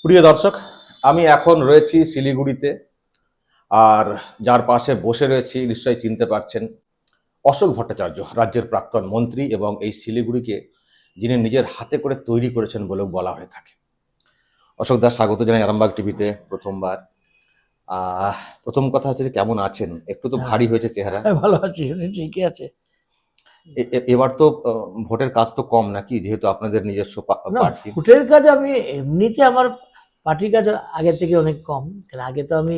প্রিয় দর্শক, আমি এখন রয়েছি শিলিগুড়িতে। আর যার পাশে বসে রয়েছি নিশ্চয়ই চিনতে পারছেন, অশোক ভট্টাচার্য, রাজ্যের প্রাক্তন মন্ত্রী এবং এই শিলিগুড়িকে যিনি নিজের হাতে করে তৈরি করেছেন বলেও বলা হয়ে থাকে। অশোক দা, স্বাগত জানাই আরামবাগ টিভিতে প্রথমবার। আহ প্রথম কথা হচ্ছে যে কেমন আছেন? একটু তো ভারী হয়েছে চেহারা। ভালো আছি, ঠিকই আছে। এবার তো ভোটের কাজ তো কম নাকি, যেহেতু আপনাদের নিজস্ব না, প্রার্থী। ভোটের কাজ আমি এমনিতে আমার পার্টির কাজ আগের থেকে অনেক কম। কারণ আগে তো আমি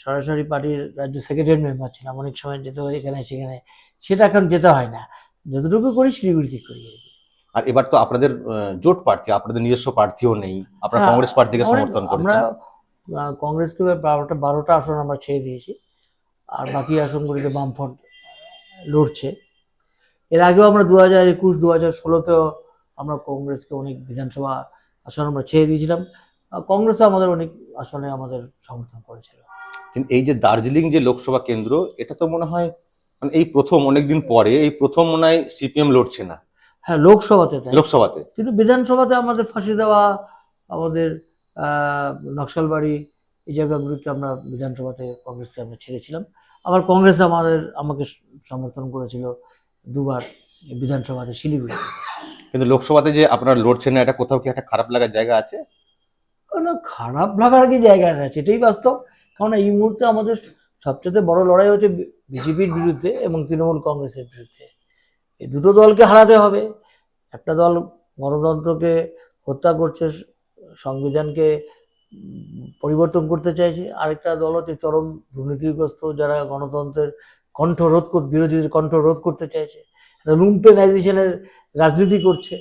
সরাসরি পার্টির রাজ্য সেক্রেটারি মেম্বার ছিলাম, অনেক সময় যেতে হয় এখানে সেখানে, সেটা এখন যেতে হয় না। যতটুকু করি শিলিগুড়িতে করি আর কি। আর এবার তো আপনাদের জোট প্রার্থী, আপনাদের নিজস্ব প্রার্থীও নেই, আপনারা হ্যাঁ, কংগ্রেস প্রার্থীকে অনেক সমর্থন আমরা করেছেন। কংগ্রেসকে 12টা আসন আমরা ছেড়ে দিয়েছি, আর বাকি আসনগুলিতে বামফ্রন্ট লড়ছে। এর আগেও আমরা 2021, 2016তেও আমরা কংগ্রেসকে অনেক বিধানসভা আসন আমরা ছেড়ে দিয়েছিলাম। কংগ্রেসও আমাদের অনেক আসনে আমাদের সমর্থন করেছিল। কিন্তু এই যে দার্জিলিং যে লোকসভা কেন্দ্র, এটা তো মনে হয় মানে এই প্রথম, অনেকদিন পরে এই প্রথম মনে হয় সিপিএম লড়ছে না হ্যাঁ, লোকসভাতে তাই, লোকসভাতে। কিন্তু বিধানসভাতে আমাদের ফাঁসি দেওয়া, আমাদের নকশালবাড়ি, এই জায়গাগুলিতে আমরা বিধানসভাতে কংগ্রেসকে আমরা ছেড়েছিলাম। আবার কংগ্রেস আমাকে সমর্থন করেছিল দুবার বিধানসভাতে শিলিগুড়ি। কিন্তু লোকসভাতে যে আপনারা লড়ছেন না, এটা কোথাও কি একটা খারাপ লাগার জায়গা আছে? না, খারাপ লাগার কি জায়গা আছে, এটাই বাস্তব। কারণ এই মুহূর্তে আমাদের সবচেয়ে বড় লড়াই হচ্ছে বিজেপির বিরুদ্ধে এবং তৃণমূল কংগ্রেসের বিরুদ্ধে। এই দুটো দলকে হারাতে হবে। একটা দল গণতন্ত্রকে হত্যা করছে, সংবিধানকে পরিবর্তন করতে চাইছে। আরেকটা দল হচ্ছে চরম দুর্নীতিগ্রস্ত, যারা গণতন্ত্রের বিরোধীদের কণ্ঠ রোধ করতে চাইছে, লুম্পেনাইজেশনের রাজনীতি করছে।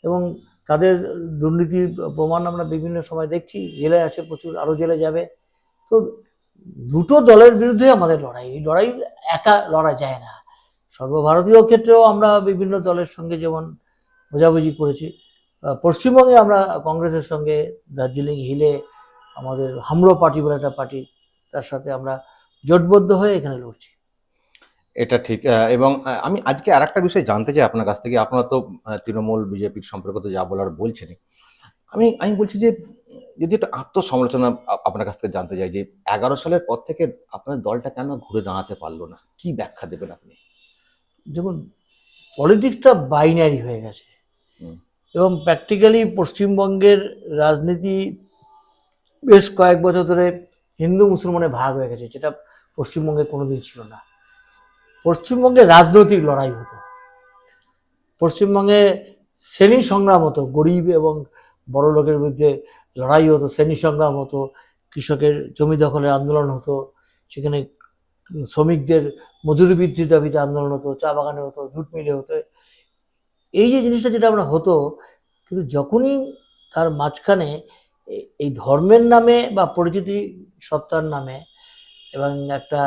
এবং তাদের দুর্নীতির প্রমাণ আমরা বিভিন্ন সময় দেখছি, জেলে আছে প্রচুর, আরও জেলে যাবে। তো দুটো দলের বিরুদ্ধে আমাদের লড়াই, এই লড়াই একা লড়া যায় না। সর্বভারতীয় ক্ষেত্রেও আমরা বিভিন্ন দলের সঙ্গে যেমন বোঝাবুঝি করেছি। পশ্চিমবঙ্গে আমরা কংগ্রেসের সঙ্গে দার্জিলিং হিলে আমাদের হামরো পার্টি বলে একটা পার্টি, তার সাথে আমরা জোটবদ্ধ হয়ে এখানে লড়ছি। এটা ঠিক। এবং আমি আজকে আর একটা বিষয় জানতে চাই আপনার কাছ থেকে। আপনারা তো তৃণমূল বিজেপির সম্পর্কে তো যা বলার বলছেনই। আমি বলছি যে যদি একটু আত্মসমালোচনা আপনার কাছ থেকে জানতে চাই যে 11 সালের পর থেকে আপনার দলটা কেন ঘুরে দাঁড়াতে পারলো না? কি ব্যাখ্যা দেবেন আপনি? দেখুন, পলিটিক্সটা বাইনারি হয়ে গেছে হুম। এবং প্র্যাকটিক্যালি পশ্চিমবঙ্গের রাজনীতি বেশ কয়েক বছর ধরে হিন্দু মুসলমানে ভাগ হয়ে গেছে, যেটা পশ্চিমবঙ্গে কোনোদিন ছিল না। পশ্চিমবঙ্গে রাজনৈতিক লড়াই হতো, পশ্চিমবঙ্গে শ্রেণী সংগ্রাম হতো, গরিব এবং বড় লোকের বিরুদ্ধে লড়াই হতো, শ্রেণী সংগ্রাম হতো, কৃষকের জমি দখলের আন্দোলন হতো, সেখানে শ্রমিকদের মজুরি বৃদ্ধির দাবিতে আন্দোলন হতো, চা বাগানে হতো, জুট মিলে হতো। এই যে জিনিসটা যেটা আমরা হতো, কিন্তু যখনই তার মাঝখানে এই ধর্মের নামে বা পরিচিতি সত্তার নামে এবং একটা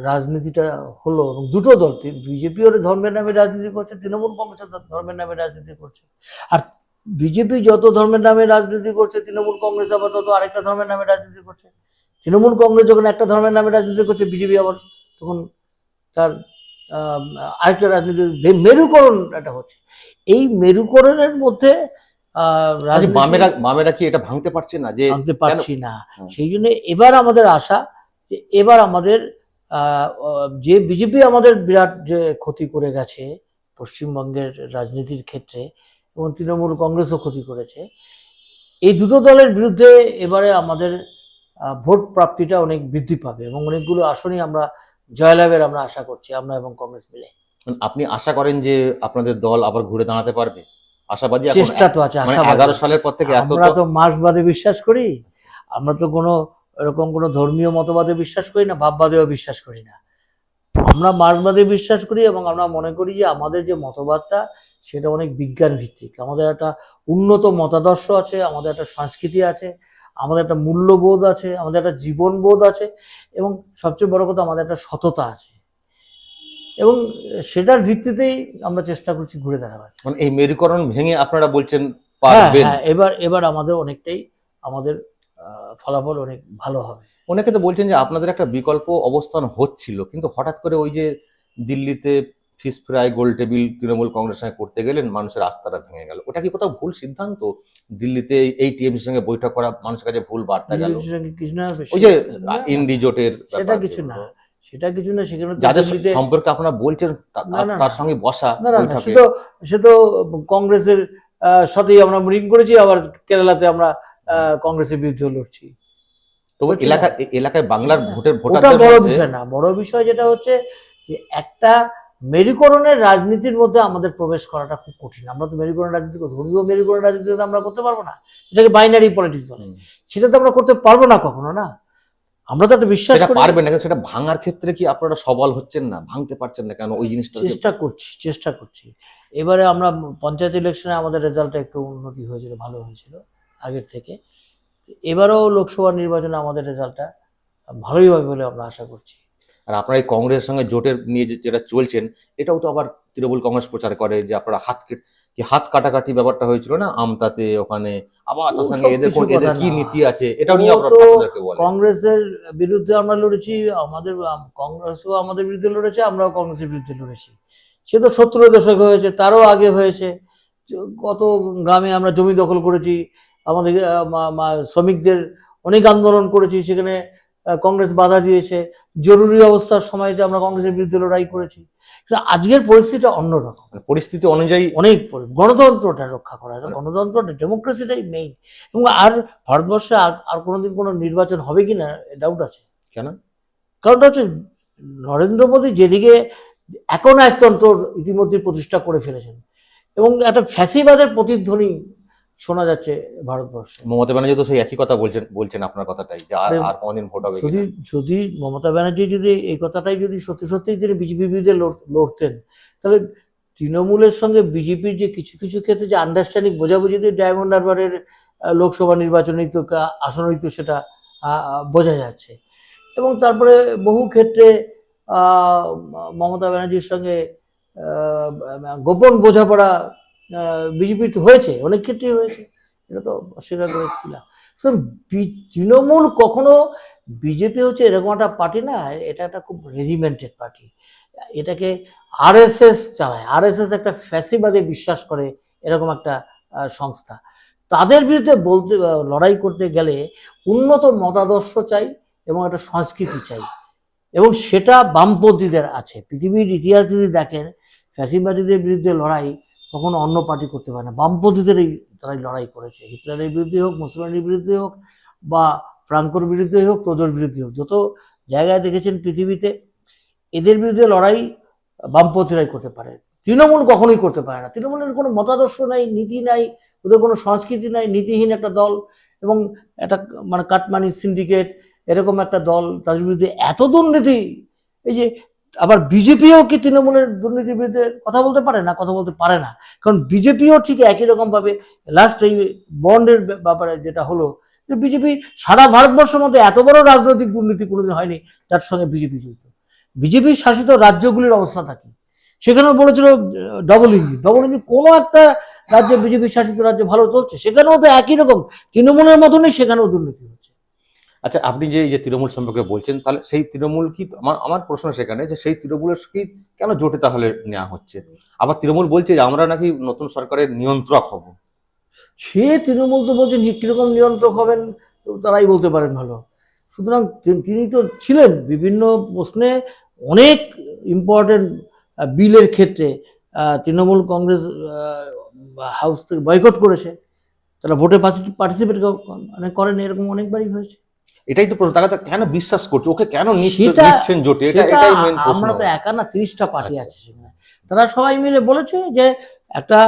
রাজনীতিটা হলো, এবং দুটো দল, বিজেপিও ধর্মের নামে রাজনীতি করছে, তৃণমূল কংগ্রেস ধর্মের নামে রাজনীতি করছে। আর বিজেপি যত ধর্মের নামে রাজনীতি করছে, তৃণমূল কংগ্রেস আবার তত আরেকটা ধর্মের নামে রাজনীতি করছে। তৃণমূল কংগ্রেস যখন একটা ধর্মের নামে রাজনীতি করছে, বিজেপি আবার তখন তার আরেকটা রাজনীতি, মেরুকরণ একটা হচ্ছে। এই মেরুকরণের মধ্যে বামেরা কি এটা ভাঙতে পারছে না যে আনতে কেন? পারছি না। সেই জন্য এবার আমাদের আশা যে এবার আমাদের যে বিজেপি আমাদের বিরাট যে ক্ষতি করে গেছে পশ্চিমবঙ্গের রাজনীতির ক্ষেত্রে, এবং তৃণমূল কংগ্রেসও ক্ষতি করেছে, এই দুটো দলের বিরুদ্ধে এবারে আমাদের ভোট প্রাপ্তিটা অনেক বৃদ্ধি পাবে এবং অনেকগুলো আসনই আমরা জয়লাভের আমরা আশা করছি, আমরা এবং কংগ্রেস মিলে। আপনি আশা করেন যে আপনাদের দল আবার ঘুরে দাঁড়াতে পারবে? আশাবাদী এখন? চেষ্টা তো আছে, মানে আশাবাদী। 11 সালের পর থেকে এত আমরা তো তো মার্ক্সবাদে বিশ্বাস করি, আমরা তো কোনো এরকম কোনো ধর্মীয় মতবাদে বিশ্বাস করি না, ভাববাদেও বিশ্বাস করি না। আমরা মার্ক্সবাদে বিশ্বাস করি এবং আমরা মনে করি যে আমাদের যে মতবাদটা সেটা অনেক বিজ্ঞান ভিত্তিক। আমাদের একটা উন্নত মতাদর্শ আছে, আমাদের একটা সংস্কৃতি আছে, আমাদের একটা মূল্যবোধ আছে, আমাদের একটা জীবনবোধ আছে, এবং সবচেয়ে বড় কথা আমাদের একটা সততা আছে, এবং সেটার ভিত্তিতেই আমরা চেষ্টা করছি ঘুরে দাঁড়াবার। মানে এই মেরুকরণ ভেঙে আপনারা বলছেন হ্যাঁ, পারবেন? হ্যাঁ, এবার আমাদের অনেকটাই আমাদের ফলাফল অনেক ভালো হবে। অনেকে তো বলছেন যে আপনাদের একটা বিকল্প অবস্থান হচ্ছিল, কিন্তু হঠাৎ করে ওই যে দিল্লিতে ফিশ ফ্রাই গোল টেবিল তৃণমূল কংগ্রেসের সঙ্গে করতে গেলেন, মানুষের আস্থাটা ভেঙে গেল। ওটা কি কোথাও ভুল সিদ্ধান্ত? দিল্লিতে এই টিএমসির সঙ্গে বৈঠক করা মানুষের কাছে ভুল বার্তা গেল। দিল্লির সঙ্গে কিছু না, ওই যে না, ইন্ডি জোটের সেটা ব্যাপার কিছু না, যেগুলো, সেটা কিছু না। সেখানে তো যাদের দিল্লিতে সম্পর্কে আপনারা বলছেন না, না, তার না, সঙ্গে বসা না, না, না, বৈঠকে। সে তো কংগ্রেসের সাথেই আমরা মিটিং করেছি, আবার কেরালাতে আমরা কংগ্রেসের বিরুদ্ধে লড়ছি। তো হচ্ছে না? এলাকায় বাংলার হ্যাঁ, ভোটের ওটা ভোটারদের বড় মধ্যে বিষয় না। বড় বিষয় যেটা হচ্ছে যে একটা মেরুকরণের রাজনীতির মধ্যে আমাদের প্রবেশ করাটা খুব কঠিন। আমরা তো মেরুকরণ রাজনীতি করতে, ধর্মীয় মেরুকরণ রাজনীতি তো আমরা করতে পারবো না, সেটাকে বাইনারি পলিটিক্স বলে। সেটা তো আমরা করতে পারবো না কখনো, না। আমরা তো একটা বিশ্বাস সেটা করি। পারবেন না, কিন্তু সেটা ভাঙার ক্ষেত্রে কি আপনারা সবল হচ্ছেন না? ভাঙতে পারছেন না কেন ওই জিনিসটা? চেষ্টা করছি। এবারে আমরা পঞ্চায়েত ইলেকশনে আমাদের রেজাল্টটা একটু উন্নতি হয়েছিল, ভালো হয়েছিল আগের থেকে। এবারেও লোকসভা নির্বাচনে আমাদের রেজাল্টটা ভালোই হবে বলে আমরা আশা করছি। আর আপনারা এই কংগ্রেসের সঙ্গে জোটের নিয়ে যেটা চলছেন, এটাও তো আবার তৃণমূল কংগ্রেস প্রচার করে যে আপনারা হাত কাটাকাটি ব্যাপারটা হয়েছিল না আমতাতে, ওখানে আবার তার সঙ্গে ওসব কিছু এদের কথা কি না। নীতি আছে, এটাও নিয়ে ও আপনারা তো আপনাদেরকে বলেন। কংগ্রেসের বিরুদ্ধে আমরা লড়েছি, আমাদের কংগ্রেসও আমাদের বিরুদ্ধে লড়েছে, আমরাও কংগ্রেসের বিরুদ্ধে লড়েছি। সে তো 70 দশকে হয়েছে, তারও আগে হয়েছে। কত গ্রামে আমরা জমি দখল করেছি, আমাদের শ্রমিকদের অনেক আন্দোলন করেছি, সেখানে কংগ্রেস বাধা দিয়েছে। জরুরি অবস্থার সময়তে আমরা কংগ্রেসের বিরুদ্ধে লড়াই করেছি। কিন্তু আজকের পরিস্থিতিটা অন্যরকম। মানে পরিস্থিতি অনুযায়ী অনেক গণতন্ত্রটা রক্ষা করা যায়, গণতন্ত্রটা, ডেমোক্রেসিটাই মেইন। এবং আর ভারতবর্ষে আর কোনোদিন কোনো নির্বাচন হবে কিনা ডাউট আছে। কেন? কারণটা হচ্ছে নরেন্দ্র মোদী যেদিকে একনায়কতন্ত্র ইতিমধ্যে প্রতিষ্ঠা করে ফেলেছেন, এবং একটা ফ্যাসিবাদের প্রতিধ্বনি শোনা যাচ্ছে ভারতবর্ষে। মমতা ব্যানার্জি তো সেই একই কথা বলছেন আপনার কথাটাই, যে আর কোনদিন ভোট হবে যদি কিনা। যদি মমতা ব্যানার্জি যদি এই কথাটাই যদি সত্যি সত্যি তিনি বিজেপি বিরুদ্ধে লড়তেন, তাহলে তৃণমূলের সঙ্গে বিজেপির যে কিছু কিছু ক্ষেত্রে যে আন্ডারস্ট্যান্ডিং, বোঝাবুঝিতে ডায়মন্ড হারবারের লোকসভা নির্বাচনেই তো আসনই তো সেটা বোঝা যাচ্ছে। এবং তারপরে বহু ক্ষেত্রে মমতা ব্যানার্জির সঙ্গে গোপন বোঝাপড়া বিজেপির তো হয়েছে, অনেক ক্ষেত্রেই হয়েছে, এটা তো অস্বীকার করে কি না। তৃণমূল কখনো, বিজেপি হচ্ছে এরকম একটা পার্টি না, এটা একটা খুব রেজিমেন্টেড পার্টি। এটাকে আরএসএস চালায়, আরএসএস একটা ফ্যাসিবাদে বিশ্বাস করে, এরকম একটা সংস্থা। তাদের বিরুদ্ধে লড়াই করতে গেলে উন্নত মতাদর্শ চাই এবং একটা সংস্কৃতি চাই, এবং সেটা বামপন্থীদের আছে। পৃথিবীর ইতিহাস যদি দেখেন, ফ্যাসিবাদীদের বিরুদ্ধে লড়াই কখনো অন্য পার্টি করতে পারে না, বামপন্থীদেরই তারাই লড়াই করেছে। হিটলারের বিরুদ্ধে হোক, মুসলমানের বিরুদ্ধে হোক, বা ফ্রাঙ্কোর বিরুদ্ধে হোক, তোজোর বিরুদ্ধে হোক, যত জায়গায় দেখেছেন পৃথিবীতে, এদের বিরুদ্ধে লড়াই বামপন্থীরাই করতে পারে, তৃণমূল কখনোই করতে পারে না। তৃণমূলের কোনো মতাদর্শ নাই, নীতি নাই, ওদের কোনো সংস্কৃতি নাই, নীতিহীন একটা দল, এবং একটা মানে কাটমানি সিন্ডিকেট, এরকম একটা দল, তাদের বিরুদ্ধে এত দুর্নীতি। এই যে আবার বিজেপিও কি তৃণমূলের দুর্নীতির বিরুদ্ধে কথা বলতে পারে না? কথা বলতে পারে না, কারণ বিজেপিও ঠিক একই রকম ভাবে লাস্ট এই বন্ডের ব্যাপারে যেটা হলো, যে বিজেপি সারা ভারতবর্ষের মধ্যে এত বড় রাজনৈতিক দুর্নীতি কোনোদিন হয়নি যার সঙ্গে বিজেপি জড়িত। বিজেপি শাসিত রাজ্যগুলির অবস্থাটা কি, সেখানেও বলেছিল ডবল ইঞ্জিন। কোনো একটা রাজ্যে, বিজেপি শাসিত রাজ্যে ভালো চলছে, সেখানেও তো একই রকম তৃণমূলের মতনই সেখানেও দুর্নীতি হচ্ছে। আচ্ছা, আপনি যে এই যে তৃণমূল সম্পর্কে বলছেন, তাহলে সেই তৃণমূল কি, আমার প্রশ্ন সেখানে যে সেই তৃণমূলের কি কেন জোটে তাহলে নেওয়া হচ্ছে? আবার তৃণমূল বলছে যে আমরা নাকি নতুন সরকারের নিয়ন্ত্রক হব। সে তৃণমূল তো বলছেন যে কিরকম নিয়ন্ত্রক হবেন তারাই বলতে পারেন ভালো। সুতরাং তিনি তো ছিলেন বিভিন্ন প্রশ্নে, অনেক ইম্পর্টেন্ট বিলের ক্ষেত্রে তৃণমূল কংগ্রেস হাউস থেকে বয়কট করেছে, তারা ভোটে পার্টিসিপেট মানে করেন, এরকম অনেকবারই হয়েছে। এটাই তো প্রশ্ন, তারা তো কেন বিশ্বাস করছে, ওকে কেন সেটা নিচ্ছেন জোটে, এটাই মেন প্রশ্ন। আমরা তো একা না, 30টা পার্টি আচ্ছা। আছে সেখানে, তারা সবাই মিলে বলেছে যে একটা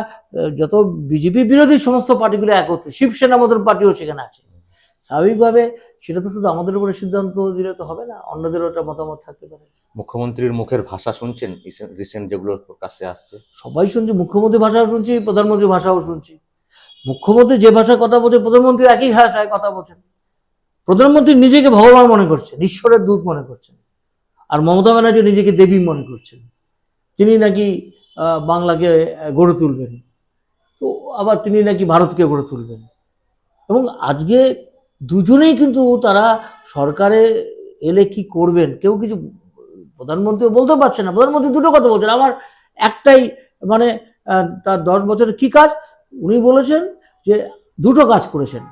যত বিজেপি বিরোধী সমস্ত পার্টিগুলো একত্রে, শিবসেনা মতন পার্টিও সেখানে আছে। স্বাভাবিকভাবে সেটা তো শুধু আমাদের উপরে সিদ্ধান্ত দিলে তো হবে না, অন্যদেরও একটা মতামত থাকতে পারে। মুখ্যমন্ত্রীর মুখের ভাষা শুনছেন রিসেন্ট যেগুলো প্রকাশ্যে আসছে? সবাই শুনছি, মুখ্যমন্ত্রীর ভাষাও শুনছি, প্রধানমন্ত্রীর ভাষাও শুনছি। মুখ্যমন্ত্রী যে ভাষায় কথা বলছে, প্রধানমন্ত্রী একই ভাষায় কথা বলছেন। প্রধানমন্ত্রী নিজেকে ভগবান মনে করছেন, ঈশ্বরের দূত মনে করছেন, আর মমতা ব্যানার্জি নিজেকে দেবী মনে করছেন। তিনি নাকি বাংলাকে গড়ে তুলবেন, তো আবার তিনি নাকি ভারতকে গড়ে তুলবেন। এবং আজকে দুজনেই কিন্তু তারা সরকারে এলে কি করবেন কেউ কিছু, প্রধানমন্ত্রীও বলতে পারছে না। প্রধানমন্ত্রী দুটো কথা বলছেন, আমার একটাই মানে তার 10 বছরের কি কাজ উনি বলেছেন যে দুটো কাজ করেছেন।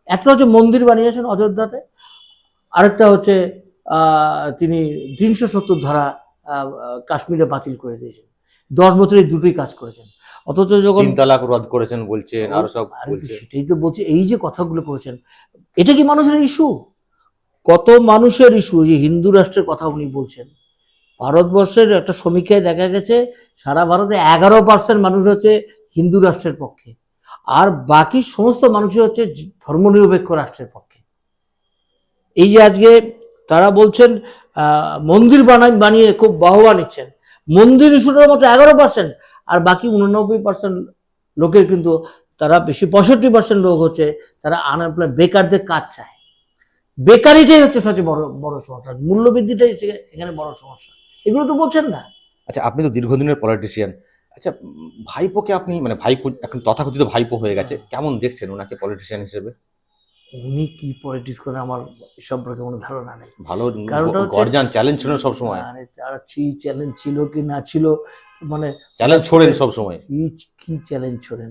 একটা হচ্ছে মন্দির বানিয়েছেন অযোধ্যাতে, আরেকটা হচ্ছে তিনি 370 ধারা কাশ্মীরে বাতিল করে দিয়েছেন। 10 বছরে দুটোই কাজ করেছেন। অথচ যখন 3 তালাক রদ করেছেন বলছেন, আরো সব আরে তো বলছেন। সেটাই তো বলছি, এই যে কথাগুলো করেছেন, এটা কি মানুষের ইস্যু? কত মানুষের ইস্যু যে হিন্দু রাষ্ট্রের কথা উনি বলছেন। ভারতবর্ষের একটা সমীক্ষায় দেখা গেছে সারা ভারতে 11% মানুষ হচ্ছে হিন্দু রাষ্ট্রের পক্ষে, আর বাকি সমস্ত মানুষই হচ্ছে ধর্মনিরপেক্ষ রাষ্ট্রের পক্ষে। এই যে আজকে তারা বলছেন মন্দির বানিয়ে খুব বাহবা নিচ্ছেন, মন্দির ইস্যুটার মতো 11%, আর বাকি 89% লোকের কিন্তু তারা বেশি 65% লোক হচ্ছে তারা আনএমপ্লয়েড, বেকারদের কাজ চায়। বেকারিটাই হচ্ছে সবচেয়ে বড় বড় সমস্যা, মূল্যবৃদ্ধিটাই হচ্ছে এখানে বড় সমস্যা। এগুলো তো বলছেন না। আচ্ছা, আপনি তো দীর্ঘদিনের পলিটিশিয়ান। আচ্ছা, ভাইপোকে আপনি মানে ভাইপো এখন তথাকথিত ভাইপো হয়ে গেছে, কেমন দেখছেন ওনাকে পলিটিশিয়ান হিসেবে? উনি কি পলিটিক্স করে আমার এ সম্পর্কে কোনো ধারণা নেই। ভালো কারণটা হচ্ছে গর্জান চ্যালেঞ্জ ছিলেন সবসময়, মানে তারা চ্যালেঞ্জ ছিল কি না ছিল, মানে চ্যালেঞ্জ ছোড়েন সবসময়। কি চ্যালেঞ্জ ছোড়েন,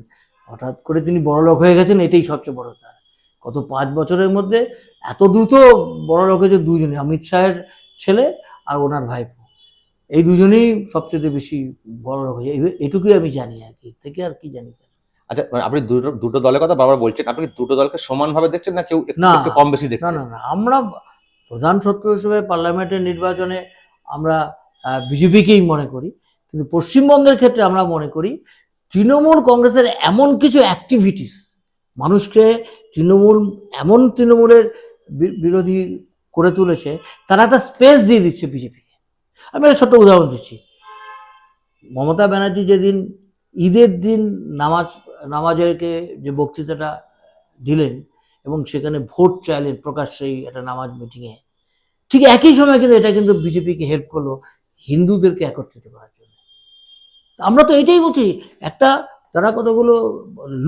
হঠাৎ করে তিনি বড়লোক হয়ে গেছেন, এটাই সবচেয়ে বড় তার। গত 5 বছরের মধ্যে এত দ্রুত বড়লোক হয়েছে দুজনে, অমিত শাহের ছেলে আর ওনার ভাইপো, এই দুজনেই সবচেয়ে বেশি বড়লোক হয়েছে, এটুকুই আমি জানি আর কি, থেকে আর কি জানি। আচ্ছা, মানে আপনি দুটো দুটো দলের কথা বারবার বলছেন, আপনি কি দুটো দলকে সমানভাবে দেখছেন না কেউ একটু না একটু কম বেশি না দেখছেন? না না, আমরা প্রধান শত্রু হিসেবে পার্লামেন্টের নির্বাচনে আমরা বিজেপিকেই মনে করি, কিন্তু পশ্চিমবঙ্গের ক্ষেত্রে আমরা মনে করি তৃণমূল কংগ্রেসের এমন কিছু অ্যাক্টিভিটিস মানুষকে তৃণমূলের বিরোধী করে তুলেছে, তারা একটা স্পেস দিয়ে দিচ্ছে বিজেপিকে। আমি একটা ছোট্ট উদাহরণ দিচ্ছি। মমতা ব্যানার্জি যেদিন ঈদের দিন নামাজেরকে যে বক্তৃতাটা দিলেন এবং সেখানে ভোট চাইলেন প্রকাশ্যেই একটা নামাজ মিটিংয়ে, ঠিক একই সময় কিন্তু এটা কিন্তু বিজেপিকে হেল্প করলো হিন্দুদেরকে একত্রিত করার জন্য। আমরা তো এটাই বলছি, একটা তারা কতগুলো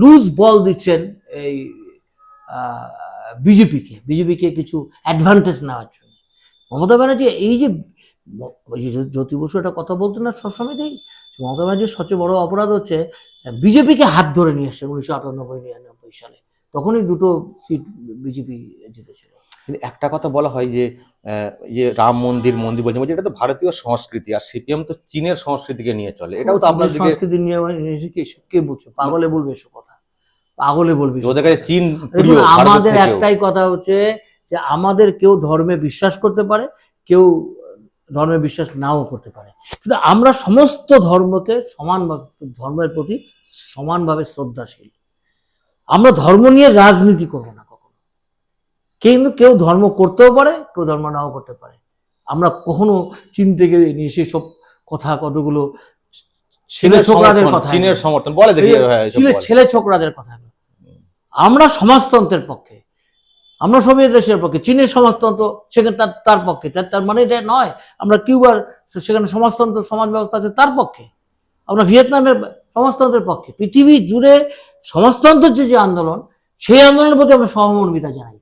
লুজ বল দিচ্ছেন এই বিজেপিকে কিছু অ্যাডভান্টেজ নেওয়ার জন্য। মমতা ব্যানার্জি এই যে জ্যোতি বসু একটা কথা বলতেন না সবসময়তেই, মমতা ব্যানার্জির সবচেয়ে বড় অপরাধ হচ্ছে বিজেপিকে হাত ধরে নিয়ে এসছে 1998-99 সালে, তখনই 2টো সিট বিজেপি জিতেছিল। কিন্তু একটা কথা বলা হয় যে যে রাম মন্দির বলছে এটা তো ভারতীয় সংস্কৃতি, আর সিপিএম তো চীনের সংস্কৃতিকে নিয়ে চলে, এটাও তো আপনার দিকে সংস্কৃতি নিয়ে কে বলছে? পাগলে বলবে এসব কথা, পাগলে বলবে। ওদের কাছে চীন দেখুন, আমাদের একটাই কথা হচ্ছে যে আমাদের কেউ ধর্মে বিশ্বাস করতে পারে, কেউ ধর্মে বিশ্বাস নাও করতে পারে, কিন্তু আমরা সমস্ত ধর্মকে সমানভাবে, ধর্মের প্রতি সমানভাবে শ্রদ্ধাশীল। আমরা ধর্ম নিয়ে রাজনীতি করবো না কখনো, কিন্তু কেউ ধর্ম করতেও পারে, কেউ ধর্ম নাও করতে পারে। আমরা কখনো চীন থেকে নিয়ে সেসব কথা কতগুলো ছেলে ছোকরাদের কথা, চীনের সমর্থন বলে দেখি, ছেলে ছোকরাদের কথা। আমরা সমাজতন্ত্রের পক্ষে, আমরা সোভিয়েত রাশিয়ার পক্ষে, চীনের সমাজতন্ত্র সেখানে তার পক্ষে, তার মানে এটা নয় আমরা কিউবার সেখানে সমাজতন্ত্র সমাজ ব্যবস্থা আছে তার পক্ষে, আমরা ভিয়েতনামের সমাজতন্ত্রের পক্ষে। পৃথিবী জুড়ে সমাজতন্ত্রের যে আন্দোলন, সেই আন্দোলনের প্রতি আমরা সহমর্মিতা জানাই,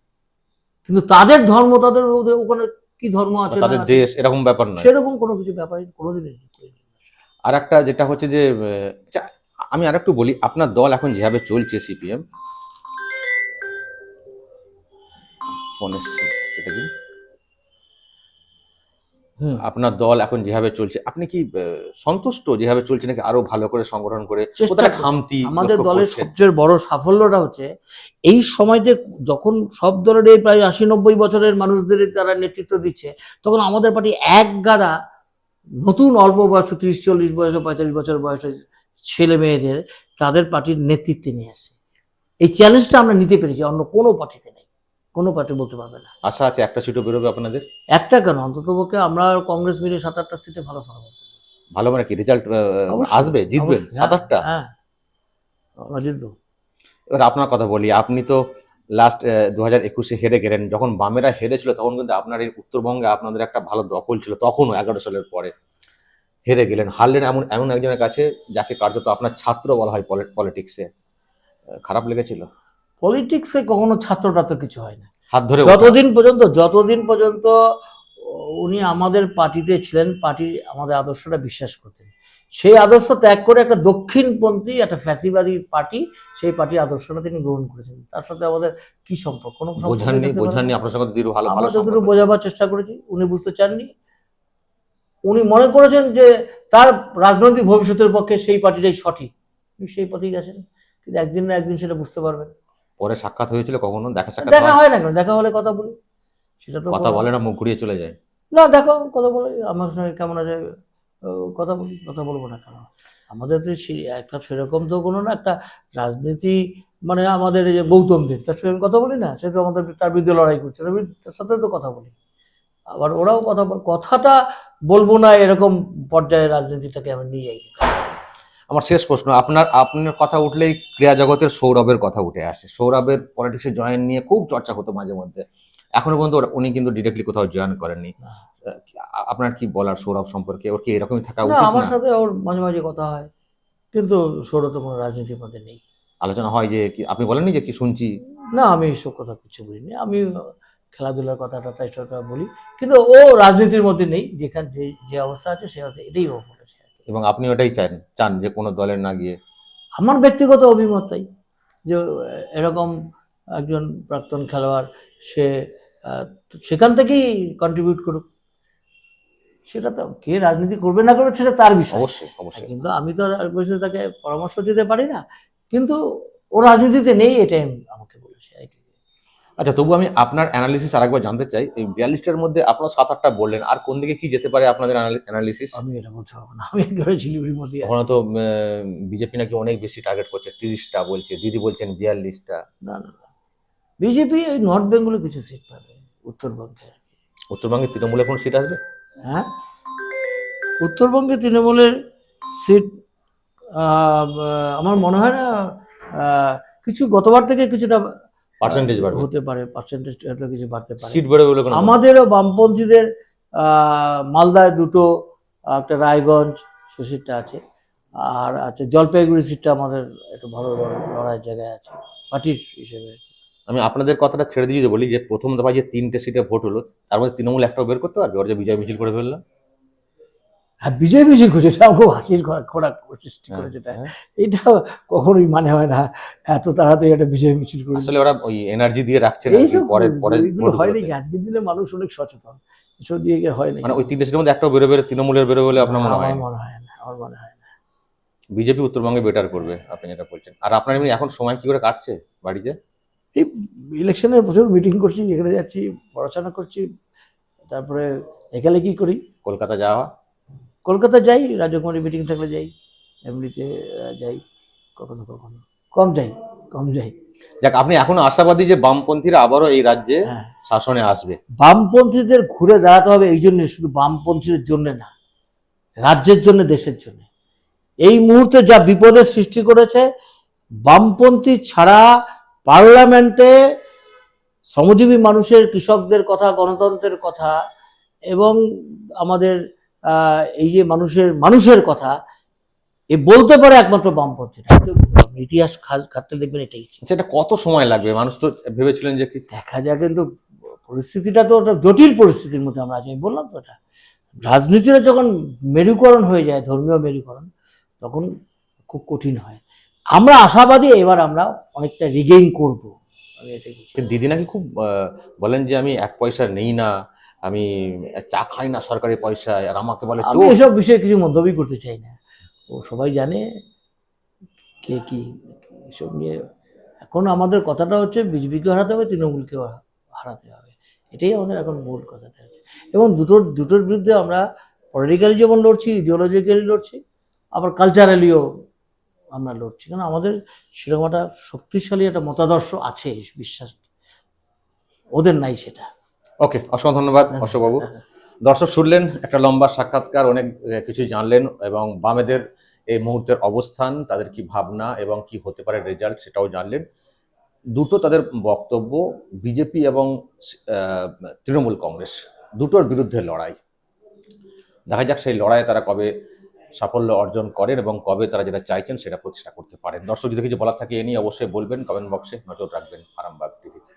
কিন্তু তাদের ধর্ম, তাদের ওখানে কি ধর্ম আছে, তাদের দেশ, এরকম ব্যাপার নয়, সেরকম কোনো কিছু ব্যাপারই কোনোদিনই। আর একটা যেটা হচ্ছে যে আমি আরেকটু বলি, আপনার দল এখন যেভাবে চলছে সিপিএম, এটা কি আপনার দল এখন যেভাবে চলছে, আপনি কি সন্তুষ্ট যেভাবে চলছে, নাকি আরো ভালো করে সংগঠন করে খামতি? আমাদের দলের সবচেয়ে বড় সাফল্যটা হচ্ছে এই সময়তে যখন সব দলের প্রায় 80-90 বছরের মানুষদের তারা নেতৃত্ব দিচ্ছে, তখন আমাদের পার্টি এক গাদা নতুন অল্প বয়স 30-40 বয়স 45 বছর বয়সের ছেলে মেয়েদের তাদের পার্টির নেতৃত্বে নিয়ে আসে। এই চ্যালেঞ্জটা আমরা নিতে পেরেছি, অন্য কোনো পার্টিতে নেই, কোনো পার্টি বলতে পারবে না। আশা আছে একটা সিটও বেরোবে আপনাদের? একটা কেন, অন্তত পক্ষে আমরা কংগ্রেস মিলে 7-8টা সিটে ভালো ফলাফল। ভালো মানে কি রেজাল্ট আসবে? জিতবেন 7-8টা? হ্যাঁ, আমরা জিতবো। এবার আপনার কথা বলি, আপনি তো লাস্ট 2021-এ হেরে গেলেন। যখন বামেরা হেরেছিল তখন কিন্তু আপনার এই উত্তরবঙ্গে আপনাদের একটা ভালো দখল ছিল, তখনও 11 সালের পরে হেরে গেলেন, হারলেন এমন একজনের কাছে যাকে কার্যত আপনার ছাত্র বলা হয় পলিটিক্সে। খারাপ লেগেছিল? পলিটিক্সে কখনো ছাত্রটা তো কিছু হয় না, হাত ধরে যতদিন পর্যন্ত উনি আমাদের পার্টিতে ছিলেন, পার্টি আমাদের আদর্শটা বিশ্বাস করতেন, সেই আদর্শ ত্যাগ করে একটা দক্ষিণপন্থী একটা ফ্যাসিবাদী পার্টি, সেই পার্টির আদর্শটা তিনি গ্রহণ করেছেন। তার সাথে আমাদের কি সম্পর্ক? কোনো সম্পর্কই বোঝাননি থাকতে পারে না। আপনার সঙ্গে দৃঢ় ভালো আমরা ভালো যতটুকু সম্পর্ক। বোঝাবার চেষ্টা করেছি, উনি বুঝতে চাননি। উনি মনে করেছেন যে তার রাজনৈতিক ভবিষ্যতের পক্ষে সেই পার্টিটাই সঠিক, উনি সেই পথেই গেছেন। কিন্তু একদিন না একদিন সেটা বুঝতে পারবেন। পরে সাক্ষাৎ হয়েছিল কখনো? সাক্ষাৎ দেখা হয়? হয় না কেন? দেখা হলে কথা বলি, সেটা তো কথা বলে না, মুখ ঘুরিয়ে চলে যায়? না, দেখো কথা বলে, আমার সঙ্গে কেমন আছে, কথা বলি, কথা বলবো না কেন? আমাদের তো একটা সেরকম তো কোনো না, একটা রাজনীতি মানে আমাদের এই যে গৌতম দেব, তার সঙ্গে আমি কথা বলি না? সে তো আমাদের তার বিরুদ্ধে লড়াই করছে, তার সাথে তো কথা বলি। আবার ওরাও কথা কথাটা বলবো না এরকম পর্যায়ে রাজনীতিটাকে আমি নিয়ে যাই। আমার শেষ প্রশ্ন, আপনার কথা উঠলেই ক্রীড়া জগতের সৌরভের কথা উঠে আসে। সৌরভের পলিটিক্সে জয়েন নিয়ে খুব চর্চা হতো মাঝে মধ্যে, এখনো পর্যন্ত উনি কিন্তু ডিরেক্টলি কোথাও জয়েন করেননি। আপনার কি বলার সৌরভ সম্পর্কে? ওর কি এরকমই থাকা না, উচিত? আমার না সাথে ওর মাঝে মাঝে কথা হয়, কিন্তু সৌরভ তো কোনো রাজনীতির মধ্যে নেই। আলোচনা হয় যে কি আপনি বলেননি যে কি শুনছি? না, আমি এইসব কথা কিছু বলিনি। আমি খেলাধুলার কথাটা তাই সেটা বলি, কিন্তু ও রাজনীতির মধ্যে নেই। যেখানে যে যে অবস্থা আছে সে অবস্থা, এটাই ও বলেছে আর কি। এবং আপনি ওটাই চান যে কোনো দলের না গিয়ে? আমার ব্যক্তিগত অভিমত তাই, যে এরকম একজন প্রাক্তন খেলোয়াড়, সে সেখান থেকেই কন্ট্রিবিউট করুক। সেটা তো কে রাজনীতি করবে না করবে সেটা তার বিষয়। অবশ্যই অবশ্যই। কিন্তু আমি তো আর বসে তাকে পরামর্শ দিতে পারি না। কিন্তু ও রাজনীতিতে নেই, এটাই আমাকে বলেছে। আচ্ছা, তবু আমি আপনার অ্যানালিসিস আরেকবার জানতে চাই। এই 42টার মধ্যে আপনারা 7-8টা বললেন, আর কোন দিকে কি যেতে পারে আপনাদের অ্যানালিসিস? আমি এটা বলতে পারবো না, আমি একেবারে শিলিগুড়ির মধ্যেই আছি। ওখানে তো বিজেপি নাকি অনেক বেশি টার্গেট করছে, 30টা বলছে, দিদি বলছেন 42টা। না না না, বিজেপি ওই নর্থ বেঙ্গলে কিছু সিট পাবে, উত্তরবঙ্গে আর কি। উত্তরবঙ্গে তৃণমূলে কোন সিট আসবে? হ্যাঁ, উত্তরবঙ্গে তৃণমূলের সিট আমার মনে হয় না, আহ, কিছু গতবার থেকে কিছুটা পার্সেন্টেজ বাড়বে? হতে পারে, পার্সেন্টেজ কিছু বাড়তে পারে। সিট বেড়ে বলে কোনো? আমাদেরও বামপন্থীদের মালদায় দুটো, একটা রায়গঞ্জ, সে সিটটা আছে। আর আছে জলপাইগুড়ি সিটটা আমাদের একটু ভালো বড় লড়াইয়ের জায়গায় আছে পার্টির হিসেবে। আমি আপনাদের কথাটা ছেড়ে দিয়ে যদি বলি যে প্রথম দফায় যে 3টে সিটে ভোট হলো, তার মধ্যে তৃণমূল একটাও বের করতে পারবে? ওর যে বিজয় মিছিল করে ফেললো। হ্যাঁ, বিজয় মিছিল করছে, এটা খুব হাসির খোরাক সৃষ্টি হ্যাঁ, করেছে এটা। হ্যাঁ। এটা কখনোই মানে হয় না, এত তাড়াতাড়ি একটা বিজয় মিছিল করে আসলে ওরা ওই এনার্জি দিয়ে রাখছে না, এইসব পরে পরে এগুলো হয় ভোটগুলোতে। নাকি? আজকের দিনে মানুষ অনেক সচেতন, এসব দিয়ে হয় নাকি? মানে ওই 3টে সিটের মধ্যে একটাও বেরোবে তৃণমূলের বেরোবে বলে আপনার মনে হয় আমার না? মনে হয় না, আমার মনে হয় না। বিজেপি উত্তরবঙ্গে বেটার করবে, আপনি যেটা বলছেন। আর আপনার এমনি এখন সময় কি করে কাটছে বাড়িতে? এই ইলেকশনের প্রচুর মিটিং করছি, এখানে যাচ্ছি, পড়াশোনা করছি, তারপরে লেখালেখি করি। কলকাতা যাওয়া? কলকাতা যাই, রাজকুমারী মিটিং থাকলে যাই, এমনিতে যাই কখনো কখনো, কম যাই, কম যাই। যাক, আপনি এখনো আশাবাদী যে বামপন্থীরা আবারও এই রাজ্যে হ্যাঁ, শাসনে আসবে? বামপন্থীদের ঘুরে দাঁড়াতে হবে, এই জন্য, শুধু বামপন্থীদের জন্য না, রাজ্যের জন্য, দেশের জন্য। এই মুহূর্তে যা বিপদের সৃষ্টি করেছে, বামপন্থী ছাড়া পার্লামেন্টে শ্রমজীবী মানুষের, কৃষকদের কথা, গণতন্ত্রের কথা এবং আমাদের এই যে মানুষের কথা এ বলতে পারে একমাত্র বামপন্থীরা। ইতিহাস ঘাটতে দেখবেন এটাই। সেটা কত সময় লাগবে? মানুষ তো ভেবেছিলেন যে দেখা যায়, কিন্তু পরিস্থিতিটা তো ওটা জটিল পরিস্থিতির মধ্যে আমরা আছি। আমি বললাম তো, এটা রাজনীতিটা যখন মেরুকরণ হয়ে যায়, ধর্মীয় মেরুকরণ, তখন খুব কঠিন হয়। আমরা আশাবাদী এবার আমরা অনেকটা রিগেইন করব, আমি এটাই বলছি। দিদি নাকি খুব বলেন যে আমি 1 পয়সা নেই না, আমি চা খাই না সরকারি পয়সায়, আর আমাকে বলে আমি চোর। এসব বিষয়ে কিছু মন্তব্য করতে চাই না। ও সবাই জানে কে কি, এসব নিয়ে এখন আমাদের কথাটা হচ্ছে বিজেপিকে হারাতে হবে, তৃণমূলকেও হারাতে হবে, এটাই আমাদের এখন মূল কথাটা হচ্ছে। এবং দুটোর বিরুদ্ধে আমরা পলিটিক্যালি যেমন লড়ছি, ইডিওলজিক্যালি লড়ছি, আবার কালচারালিও আমরা লড়ছি, কারণ আমাদের সেরকম একটা শক্তিশালী একটা মতাদর্শ আছে, বিশ্বাস ওদের নাই সেটা। ওকে, অসংখ্য ধন্যবাদ অশোকবাবু। দর্শক শুনলেন একটা লম্বা সাক্ষাৎকার, অনেক কিছু জানলেন, এবং বামেদের এই মুহূর্তের অবস্থান, তাদের কি ভাবনা এবং কি হতে পারে রেজাল্ট, সেটাও জানলেন। দুটো তাদের বক্তব্য, বিজেপি এবং তৃণমূল কংগ্রেস দুটোর বিরুদ্ধে লড়াই। দেখা যাক সেই লড়াইয়ে তারা কবে সাফল্য অর্জন করেন এবং কবে তারা যেটা চাইছেন সেটা প্রতিষ্ঠা করতে পারেন। দর্শক যদি কিছু বলার থাকে এ নিয়ে অবশ্যই বলবেন, কমেন্ট বক্সে নজর রাখবেন আরামবাগ টিভিতে।